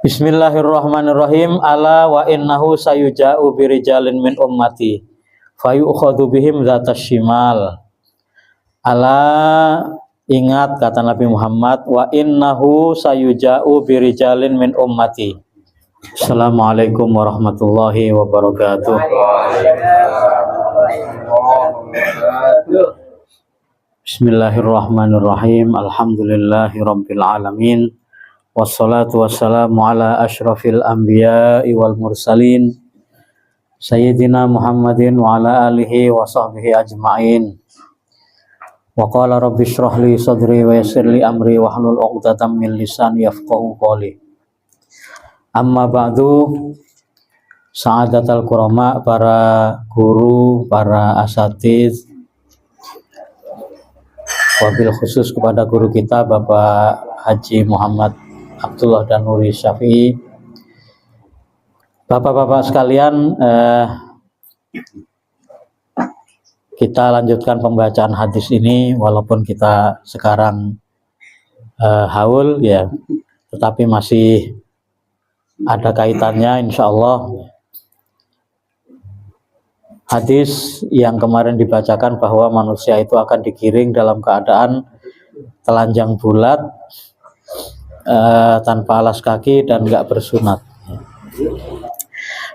Bismillahirrahmanirrahim. Ala wa innahu sayuja'u birijalin min ummati fayu'khadhu bihim dzatas shimal. Ala, ingat kata Nabi Muhammad, wa innahu sayuja'u birijalin min ummati. Assalamualaikum warahmatullahi wabarakatuh. Bismillahirrahmanirrahim. Alhamdulillahirabbil alamin. Wassalatu wassalamu ala asyrafil anbiya'i wal mursalin Sayyidina Muhammadin wa ala alihi wa sahbihi ajma'in. Wa qala rabbi shrah li sadri wa yassir li amri wa hlul 'uqdatam min lisani yafqahu qawli. Amma ba'du, sa'adatul kurama, para guru, para asatiz, wabil khusus kepada guru kita Bapak Haji Muhammad Abdullah dan Nuri Syafi'i. Bapak-bapak sekalian, kita lanjutkan pembacaan hadis ini walaupun kita sekarang haul ya, tetapi masih ada kaitannya insya Allah. Hadis yang kemarin dibacakan bahwa manusia itu akan digiring dalam keadaan telanjang bulat, tanpa alas kaki dan enggak bersunat.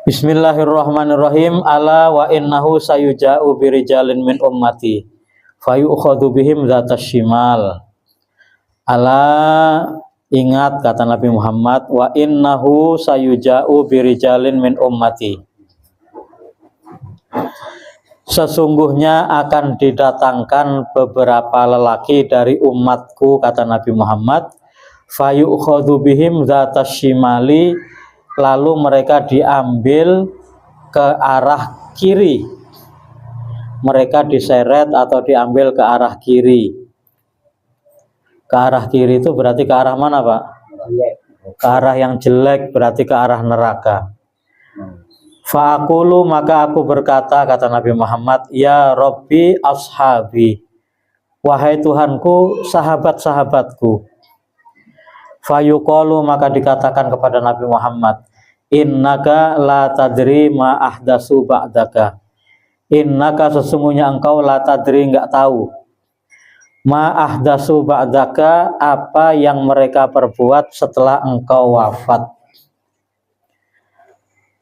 Bismillahirrahmanirrahim. Ala wa innahu sayuja'u birijalin min ummati fayu'khadhu bihim dzatas shimal. Ala, ingat kata Nabi Muhammad, wa innahu sayuja'u birijalin min ummati. Sesungguhnya akan didatangkan beberapa lelaki dari umatku, kata Nabi Muhammad, fayu'khadhu bihim dzatas shimali, lalu mereka diambil ke arah kiri. Mereka diseret atau diambil ke arah kiri. Ke arah kiri itu berarti ke arah mana, Pak? Ke arah yang jelek, berarti ke arah neraka. Fa'aqulu, maka aku berkata, kata Nabi Muhammad, ya Rabbi ashabi, wahai Tuhanku, sahabat-sahabatku. Fayuqalu, maka dikatakan kepada Nabi Muhammad, innaka la tadri ma ahdasu ba'daka. Innaka, sesungguhnya engkau, la tadri, enggak tahu, ma ahdasu ba'daka, apa yang mereka perbuat setelah engkau wafat.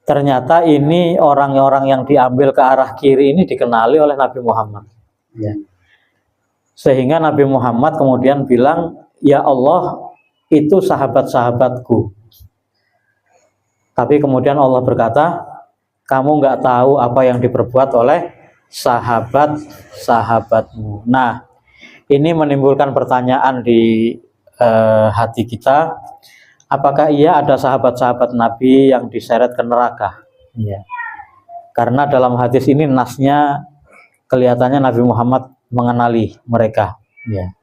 Ternyata ini orang-orang yang diambil ke arah kiri ini dikenali oleh Nabi Muhammad ya. Sehingga Nabi Muhammad kemudian bilang, ya Allah, itu sahabat-sahabatku. Tapi kemudian Allah berkata, kamu nggak tahu apa yang diperbuat oleh sahabat-sahabatmu. Nah, ini menimbulkan pertanyaan di hati kita. Apakah iya ada sahabat-sahabat Nabi yang diseret ke neraka? Ya. Karena dalam hadis ini nasnya kelihatannya Nabi Muhammad mengenali mereka. Ya.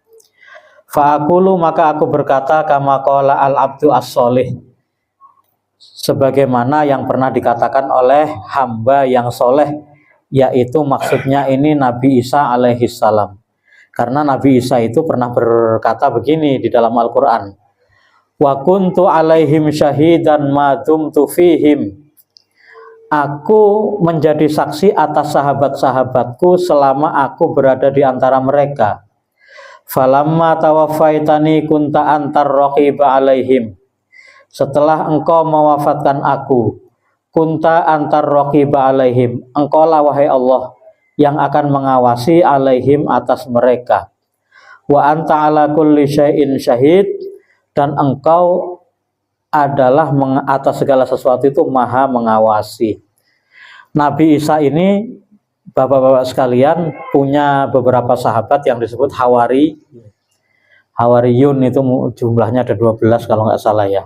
Fa'aqulu, maka aku berkata, kama qala al-abdu as-solih, sebagaimana yang pernah dikatakan oleh hamba yang soleh, yaitu maksudnya ini Nabi Isa alaihissalam. Karena Nabi Isa itu pernah berkata begini di dalam Al-Quran, wa kuntu alaihim syahidan ma dumtu fihim, aku menjadi saksi atas sahabat-sahabatku selama aku berada di antara mereka. Falamma tawaffaitani kunta antar raqiba alaihim, setelah engkau mewafatkan aku, kunta antar raqiba alaihim, engkau lah wahai Allah yang akan mengawasi alaihim atas mereka. Wa anta ala kulli syai'in syahid, dan engkau adalah atas segala sesuatu itu maha mengawasi. Nabi Isa ini, bapak-bapak sekalian, punya beberapa sahabat yang disebut Hawari. Hawariyun itu jumlahnya ada 12 kalau nggak salah ya.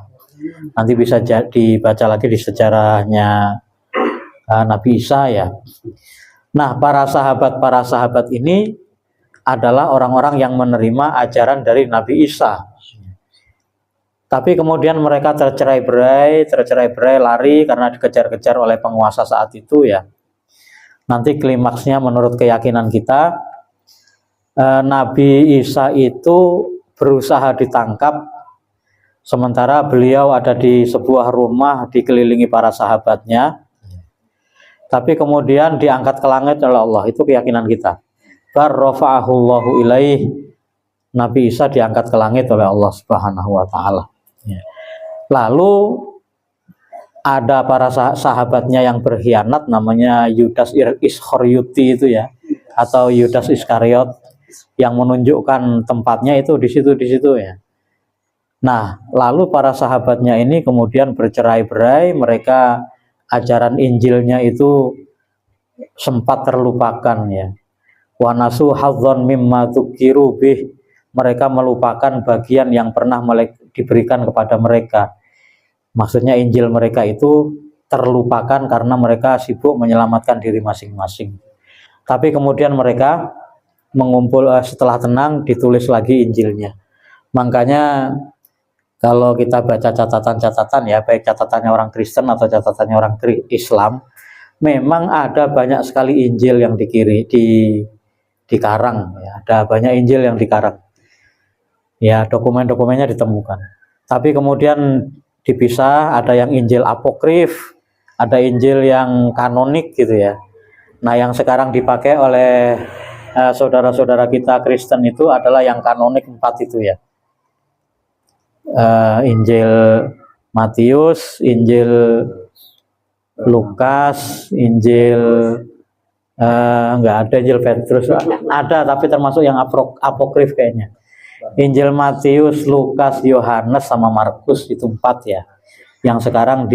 Nanti bisa dibaca lagi di sejarahnya Nabi Isa ya. Nah, para sahabat ini adalah orang-orang yang menerima ajaran dari Nabi Isa. Tapi kemudian mereka tercerai-berai, lari karena dikejar-kejar oleh penguasa saat itu ya. Nanti klimaksnya menurut keyakinan kita, Nabi Isa itu berusaha ditangkap sementara beliau ada di sebuah rumah dikelilingi para sahabatnya, tapi kemudian diangkat ke langit oleh Allah. Itu keyakinan kita. Barrafa'ahullahu ilaih, Nabi Isa diangkat ke langit oleh Allah Subhanahu wa taala. Lalu ada para sahabatnya yang berkhianat, namanya Yudas Iskharyoti itu ya, atau Yudas Iskariot, yang menunjukkan tempatnya itu di situ ya. Nah, lalu para sahabatnya ini kemudian bercerai-berai, mereka ajaran Injilnya itu sempat terlupakan ya. Wa nasu hadzan mimma tukiru bih, mereka melupakan bagian yang pernah diberikan kepada mereka. Maksudnya Injil mereka itu terlupakan karena mereka sibuk menyelamatkan diri masing-masing. Tapi kemudian mereka mengumpul, setelah tenang ditulis lagi Injilnya. Makanya kalau kita baca catatan-catatan ya, baik catatannya orang Kristen atau catatannya orang Islam, memang ada banyak sekali Injil yang dikarang ya, ada banyak Injil yang dikarang. Ya, dokumen-dokumennya ditemukan. Tapi kemudian dipisah, ada yang Injil apokrif, ada Injil yang kanonik gitu ya. Nah, yang sekarang dipakai oleh saudara-saudara kita Kristen itu adalah yang kanonik 4 itu ya. Injil Matius, Injil Lukas, Injil enggak ada Injil Petrus, ada tapi termasuk yang apokrif kayaknya. Injil Matius, Lukas, Yohanes sama Markus itu 4 ya, yang sekarang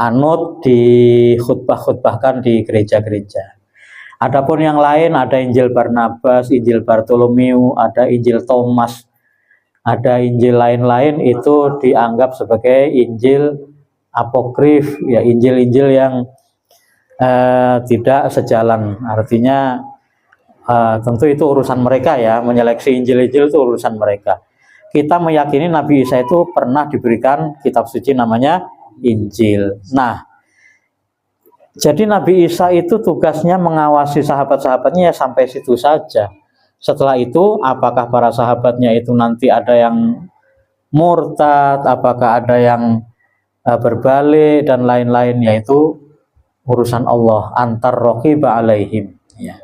anut di khutbah-khutbahkan di gereja-gereja. Adapun yang lain ada Injil Barnabas, Injil Bartolomeu, ada Injil Thomas, ada Injil lain-lain, itu dianggap sebagai Injil apokrif ya, Injil-Injil yang tidak sejalan. Artinya tentu itu urusan mereka ya, menyeleksi Injil-Injil itu urusan mereka. Kita meyakini Nabi Isa itu pernah diberikan kitab suci namanya Injil. Nah, jadi Nabi Isa itu tugasnya mengawasi sahabat-sahabatnya ya sampai situ saja. Setelah itu apakah para sahabatnya itu nanti ada yang murtad, apakah ada yang berbalik dan lain-lain, yaitu urusan Allah, antar raqiba alaihim ya.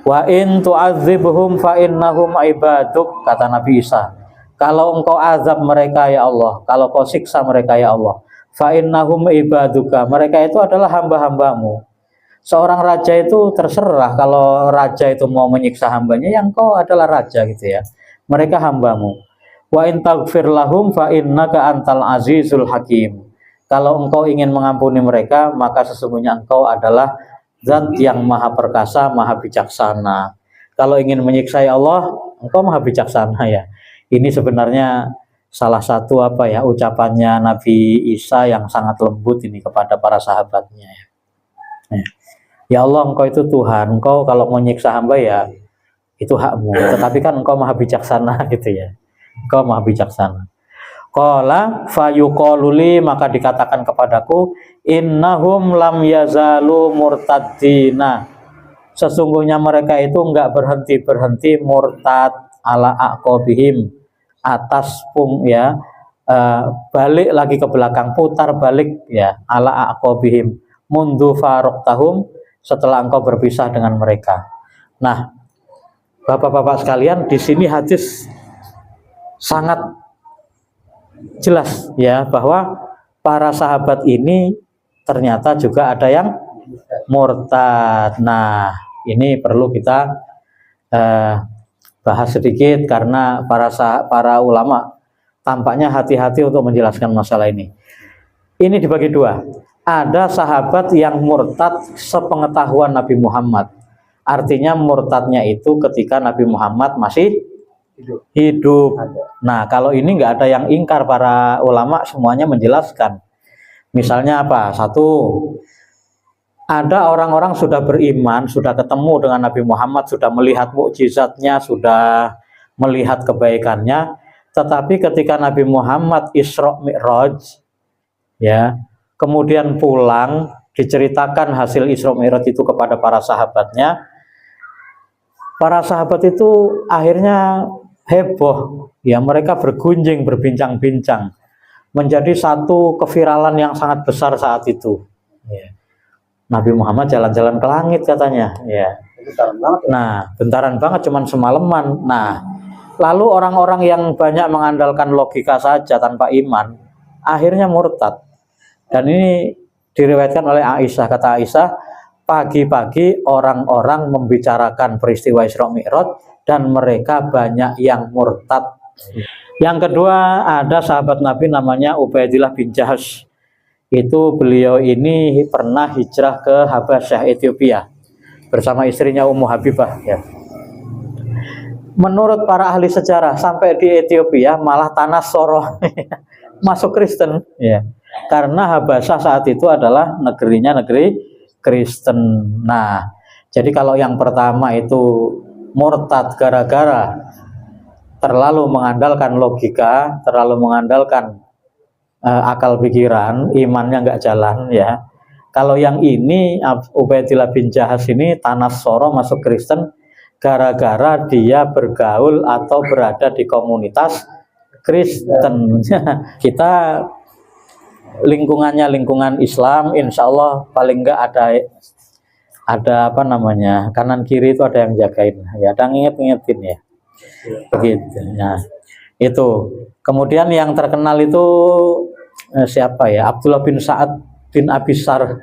Wa in tu'adzibhum fa innahum ibaduk, kata Nabi Isa. Kalau engkau azab mereka ya Allah, kalau kau siksa mereka ya Allah, fa innahum ibaduka, mereka itu adalah hamba-hambamu. Seorang raja itu terserah, kalau raja itu mau menyiksa hambanya, yang engkau adalah raja gitu ya. Mereka hambamu. Wa in taghfir lahum fa innaka antal azizul hakim. Kalau engkau ingin mengampuni mereka, maka sesungguhnya engkau adalah Zat yang maha perkasa, maha bijaksana. Kalau ingin menyiksa ya Allah, engkau maha bijaksana ya. Ini sebenarnya salah satu ucapannya Nabi Isa yang sangat lembut ini kepada para sahabatnya ya. Ya Allah, engkau itu Tuhan, engkau kalau menyiksa hamba ya itu hakmu, tetapi kan engkau maha bijaksana gitu ya. Engkau maha bijaksana. Qala fayuqaluli, maka dikatakan kepadaku, innahum lam yazalu murtaddina, sesungguhnya mereka itu enggak berhenti murtad ala aqobihim, atas balik lagi ke belakang, putar balik ya, ala aqobihim mundu faroqtahum, setelah engkau berpisah dengan mereka. Nah, Bapak-bapak sekalian, di sini hadis sangat jelas ya, bahwa para sahabat ini ternyata juga ada yang murtad. Nah, ini perlu kita bahas sedikit karena para ulama tampaknya hati-hati untuk menjelaskan masalah ini. Ini dibagi dua. Ada sahabat yang murtad sepengetahuan Nabi Muhammad. Artinya murtadnya itu ketika Nabi Muhammad masih hidup. Nah, kalau ini nggak ada yang ingkar, para ulama semuanya menjelaskan. Misalnya apa? Satu, ada orang-orang sudah beriman, sudah ketemu dengan Nabi Muhammad, sudah melihat mukjizatnya, sudah melihat kebaikannya, tetapi ketika Nabi Muhammad Isra Mi'raj ya, kemudian pulang, diceritakan hasil Isra Mi'raj itu kepada para sahabatnya. Para sahabat itu akhirnya heboh, ya mereka bergunjing, berbincang-bincang, menjadi satu keviralan yang sangat besar saat itu. Ya. Nabi Muhammad jalan-jalan ke langit katanya, ya. Nah, bentaran banget, cuman semalaman. Nah, lalu orang-orang yang banyak mengandalkan logika saja tanpa iman, akhirnya murtad. Dan ini diriwayatkan oleh Aisyah. Kata Aisyah, pagi-pagi orang-orang membicarakan peristiwa Isra Mi'raj dan mereka banyak yang murtad. Yang kedua, ada sahabat Nabi namanya Ubaidillah bin Jahash. Itu beliau ini pernah hijrah ke Habasyah, Ethiopia, bersama istrinya Ummu Habibah, ya. Menurut para ahli sejarah, sampai di Ethiopia malah tanah Soro masuk Kristen, ya. Karena Habasyah saat itu adalah negerinya negeri Kristen. Nah, jadi kalau yang pertama itu murtad gara-gara terlalu mengandalkan logika, terlalu mengandalkan akal pikiran, imannya nggak jalan, ya. Kalau yang ini Ubaidillah bin Jahash ini tanah Soro masuk Kristen gara-gara dia bergaul atau berada di komunitas Kristen. Kita lingkungannya lingkungan Islam, insya Allah paling enggak ada apa namanya, kanan kiri itu ada yang jagain, ya, ada ngingetin ya, begitu. Nah, itu. Kemudian yang terkenal itu siapa ya? Abdullah bin Sa'ad bin Abi Sarh.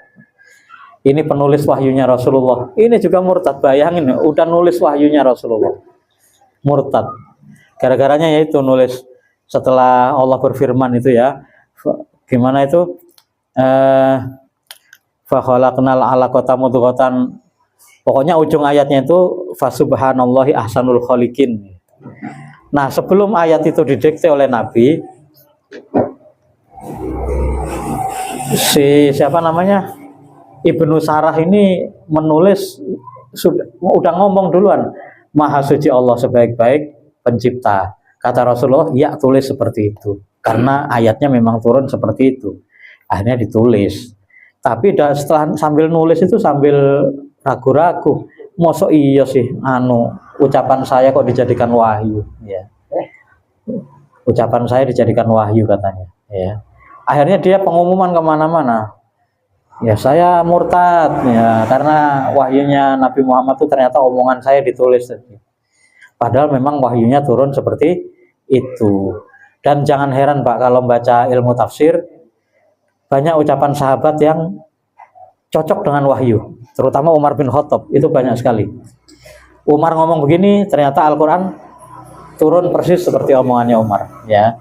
Ini penulis wahyunya Rasulullah. Ini juga murtad. Bayangin, udah nulis wahyunya Rasulullah, murtad. Gara-garanya yaitu nulis setelah Allah berfirman itu, ya. Gimana itu? Fa khalaqnal 'alaqata mudghatan. Pokoknya ujung ayatnya itu fasubhanallahi ahsanul khaliqin. Nah, sebelum ayat itu didikte oleh Nabi, siapa namanya? Ibnu Sarah ini menulis, udah ngomong duluan, Maha Suci Allah sebaik-baik pencipta. Kata Rasulullah, ya tulis seperti itu. Karena ayatnya memang turun seperti itu. Akhirnya ditulis. Tapi setelah sambil nulis itu sambil ragu-ragu. Mosok iya sih, ucapan saya kok dijadikan wahyu, ya. Ucapan saya dijadikan wahyu katanya, ya. Akhirnya dia pengumuman kemana-mana. Ya, saya murtad, ya, karena wahyunya Nabi Muhammad itu ternyata omongan saya ditulis. Padahal memang wahyunya turun seperti itu. Dan jangan heran Pak, kalau baca ilmu tafsir, banyak ucapan sahabat yang cocok dengan wahyu. Terutama Umar bin Khattab, itu banyak sekali. Umar ngomong begini, ternyata Al-Quran turun persis seperti omongannya Umar, ya.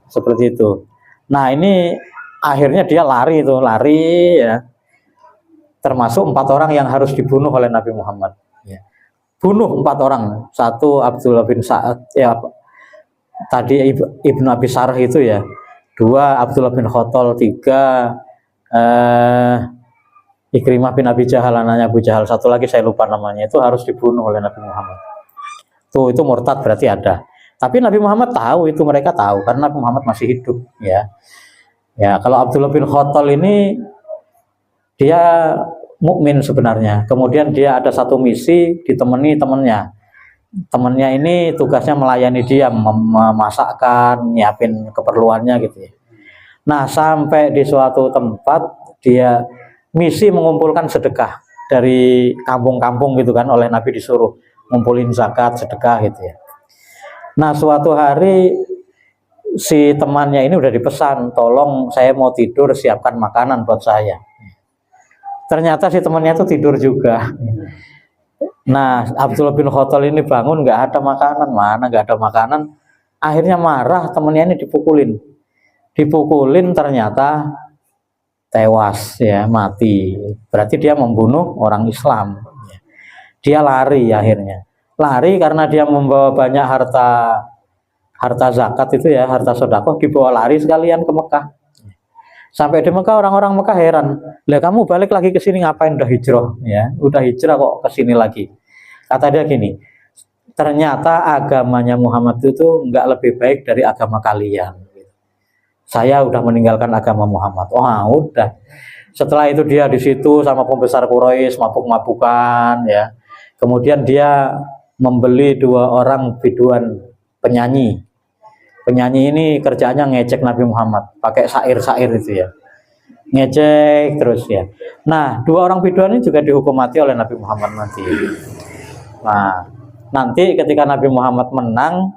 Seperti itu. Nah, ini akhirnya dia lari, ya. Termasuk 4 orang yang harus dibunuh oleh Nabi Muhammad, ya. Bunuh 4 orang. Satu Abdullah bin Sa'ad, ya, tadi Ibnu Abi Sarh itu, ya. 2 Abdullah bin Khattab. 3 Ikrimah bin Abi Jahal, anaknya Abu Jahal. 1 lagi saya lupa namanya, itu harus dibunuh oleh Nabi Muhammad. Itu murtad berarti ada. Tapi Nabi Muhammad tahu itu, mereka tahu karena Nabi Muhammad masih hidup, ya. Ya, kalau Abdullah bin Khattab ini dia mukmin sebenarnya. Kemudian dia ada satu misi ditemani temannya. Temannya ini tugasnya melayani dia, memasakkan, nyiapin keperluannya gitu, ya. Nah, sampai di suatu tempat dia misi mengumpulkan sedekah dari kampung-kampung gitu kan, oleh Nabi disuruh ngumpulin zakat, sedekah gitu, ya. Nah, suatu hari si temannya ini udah dipesan, tolong saya mau tidur, siapkan makanan buat saya. Ternyata si temannya itu tidur juga. Nah, Abdullah bin Khattab ini bangun, nggak ada makanan, mana nggak ada makanan. Akhirnya marah, temannya ini dipukulin, ternyata tewas, ya, mati. Berarti dia membunuh orang Islam. Dia lari akhirnya. Lari karena dia membawa banyak harta zakat itu, ya, harta sedekah, dibawa lari sekalian ke Mekah. Sampai di Mekah orang-orang Mekah heran, lah kamu balik lagi ke sini ngapain, udah hijrah, ya, udah hijrah kok ke sini lagi. Kata dia gini, ternyata agamanya Muhammad itu nggak lebih baik dari agama kalian. Saya udah meninggalkan agama Muhammad. Wah, udah. Setelah itu dia di situ sama pembesar Quraisy mabuk-mabukan, ya. Kemudian dia membeli 2 orang biduan penyanyi. Penyanyi ini kerjaannya ngecek Nabi Muhammad, pakai syair-syair itu ya. Ngecek terus ya. Nah, dua orang biduan ini juga dihukum mati oleh Nabi Muhammad nanti. Nah, nanti ketika Nabi Muhammad menang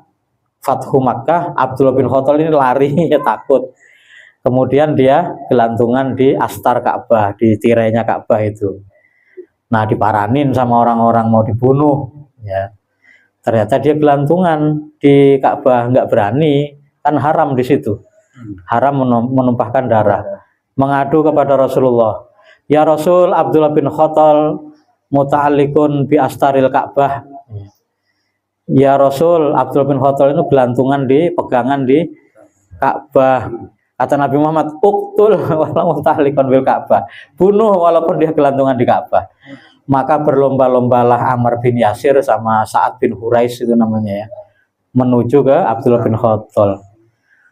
Fathu Makkah, Abdullah bin Khattab ini lari ya takut. Kemudian dia gelantungan di astar Ka'bah, di tirainya Ka'bah itu. Nah, diparanin sama orang-orang mau dibunuh ya. Ternyata dia gelantungan di Ka'bah, nggak berani, kan haram di situ. Haram menumpahkan darah. Mengadu kepada Rasulullah. Ya Rasul, Abdullah bin Khattab muta'alliqun bi astaril Ka'bah. Ya Rasul, Abdullah bin Khattab itu gelantungan di pegangan di Ka'bah. Kata Nabi Muhammad, "Uqtul walau muta'alliqun bil Ka'bah." Bunuh walaupun dia gelantungan di Ka'bah. Maka berlomba-lombalah Ammar bin Yasir sama Sa'ad bin Hurais itu namanya ya, menuju ke Abdullah bin Khattab.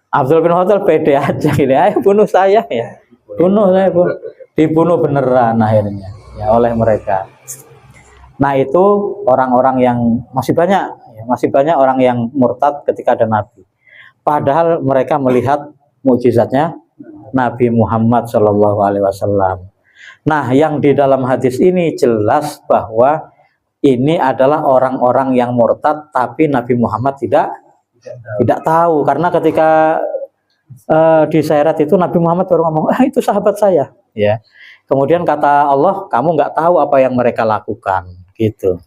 Abdullah bin Khattab pede aja ini, ayo bunuh saya ya, bunuh saya, bunuh. Dibunuh beneran akhirnya ya oleh mereka. Nah itu orang-orang yang masih banyak orang yang murtad ketika ada Nabi. Padahal mereka melihat mukjizatnya Nabi Muhammad SAW. Nah, yang di dalam hadis ini jelas bahwa ini adalah orang-orang yang murtad, tapi Nabi Muhammad tidak tahu, karena ketika diseret itu Nabi Muhammad baru ngomong, itu sahabat saya, ya. Kemudian kata Allah, kamu nggak tahu apa yang mereka lakukan, gitu.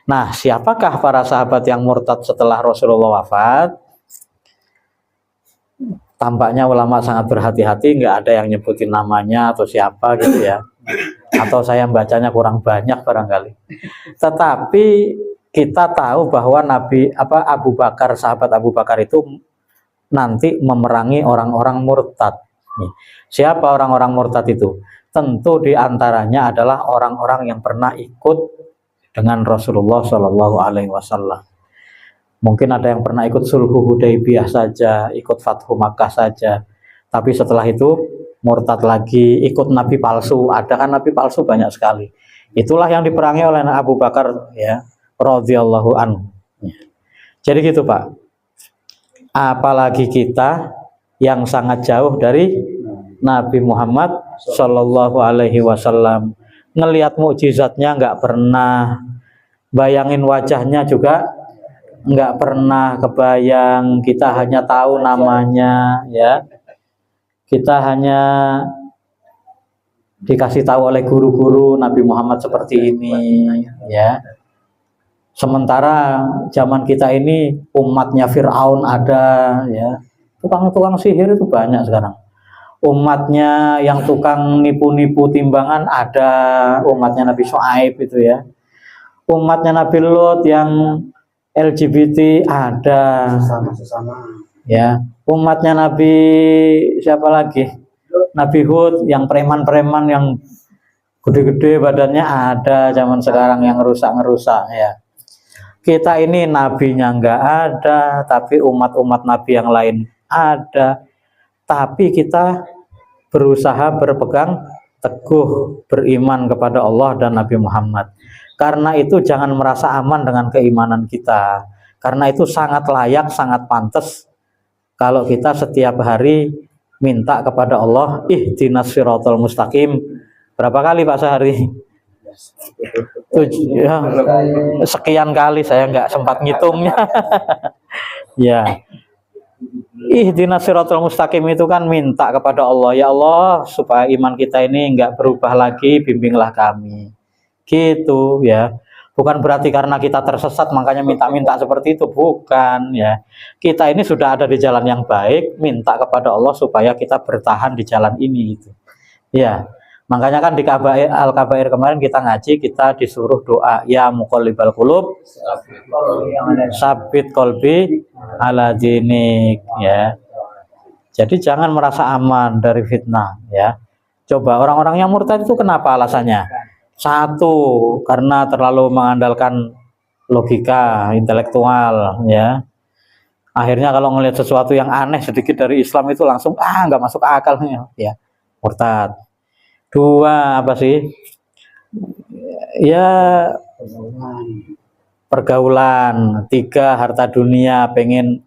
Nah, siapakah para sahabat yang murtad setelah Rasulullah wafat? Tampaknya ulama sangat berhati-hati, nggak ada yang nyebutin namanya atau siapa gitu ya, atau saya bacanya kurang banyak barangkali. Tetapi kita tahu bahwa Abu Bakar, sahabat Abu Bakar itu nanti memerangi orang-orang murtad. Siapa orang-orang murtad itu? Tentu diantaranya adalah orang-orang yang pernah ikut dengan Rasulullah SAW. Mungkin ada yang pernah ikut Sulhu Hudaybiyah saja, ikut Fathu Makkah saja. Tapi setelah itu murtad lagi, ikut nabi palsu. Ada kan nabi palsu banyak sekali. Itulah yang diperangi oleh Abu Bakar ya, radhiyallahu anhu. Jadi gitu Pak. Apalagi kita yang sangat jauh dari Nabi Muhammad Shallallahu Alaihi Wasallam, ngelihat mukjizatnya nggak pernah, bayangin wajahnya juga nggak pernah kebayang, kita hanya tahu namanya ya, kita hanya dikasih tahu oleh guru-guru Nabi Muhammad seperti ini ya. Sementara zaman kita ini umatnya Fir'aun ada ya, tukang-tukang sihir itu banyak sekarang. Umatnya yang tukang nipu-nipu timbangan ada, umatnya Nabi Shu'aib itu ya. Umatnya Nabi Lot yang LGBT ada, ya. Umatnya Nabi siapa lagi? Nabi Hud yang preman-preman yang gede-gede badannya ada zaman sekarang yang ngerusak ya. Kita ini nabinya nggak ada, tapi umat-umat nabi yang lain ada. Tapi kita berusaha berpegang teguh, beriman kepada Allah dan Nabi Muhammad. Karena itu jangan merasa aman dengan keimanan kita. Karena itu sangat layak, sangat pantas kalau kita setiap hari minta kepada Allah, ihdinas siratal mustaqim. Berapa kali Pak sehari? Ya, sekian kali, saya nggak sempat ngitungnya. Ya. Ihdinas siratal mustaqim itu kan minta kepada Allah, ya Allah supaya iman kita ini nggak berubah lagi, bimbinglah kami. Gitu ya. Bukan berarti karena kita tersesat makanya minta-minta seperti itu, bukan ya. Kita ini sudah ada di jalan yang baik, minta kepada Allah supaya kita bertahan di jalan ini gitu. Ya. Makanya kan di Al-Kabair kemarin kita ngaji, kita disuruh doa, ya muqallibal qulub sabit qalbi ala dinik ya. Jadi jangan merasa aman dari fitnah ya. Coba orang-orang yang murtad itu kenapa alasannya? Satu, karena terlalu mengandalkan logika intelektual ya. Akhirnya kalau ngelihat sesuatu yang aneh sedikit dari Islam itu langsung nggak masuk akalnya ya, murtad. Dua, apa sih? Ya pergaulan, 3 harta dunia, pengen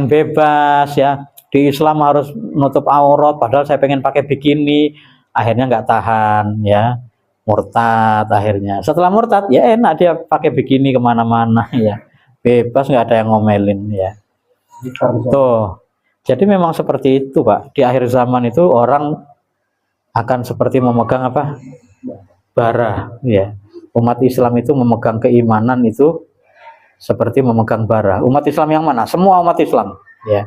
bebas ya. Di Islam harus nutup aurat, padahal saya pengen pakai bikini, akhirnya nggak tahan ya, murtad akhirnya. Setelah murtad ya enak dia pakai bikini kemana-mana ya, bebas nggak ada yang ngomelin ya. Tuh, jadi memang seperti itu Pak. Di akhir zaman itu orang akan seperti memegang apa? Bara ya. Umat Islam itu memegang keimanan itu seperti memegang bara. Umat Islam yang mana? Semua umat Islam ya.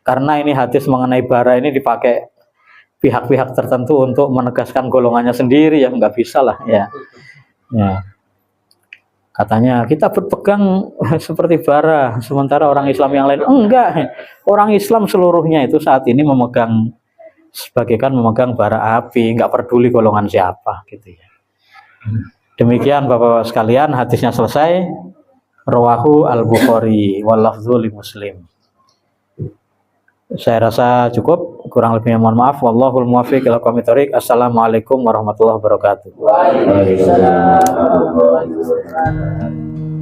Karena ini hadis mengenai bara ini dipakai pihak-pihak tertentu untuk menegaskan golongannya sendiri, ya nggak bisa lah ya. Ya. Katanya kita berpegang seperti bara, sementara orang Islam yang lain enggak. Orang Islam seluruhnya itu saat ini memegang sebagaikan memegang bara api, nggak peduli golongan siapa gitu ya. Demikian Bapak-bapak sekalian, hadisnya selesai. Rawahu Al-Bukhari wal lafdzu li Muslim. Saya rasa cukup, kurang lebihnya mohon maaf. Wallahul muwaffiq ila aqwamit thoriq. Assalamualaikum warahmatullahi wabarakatuh. Waalaikumsalam warahmatullahi wabarakatuh.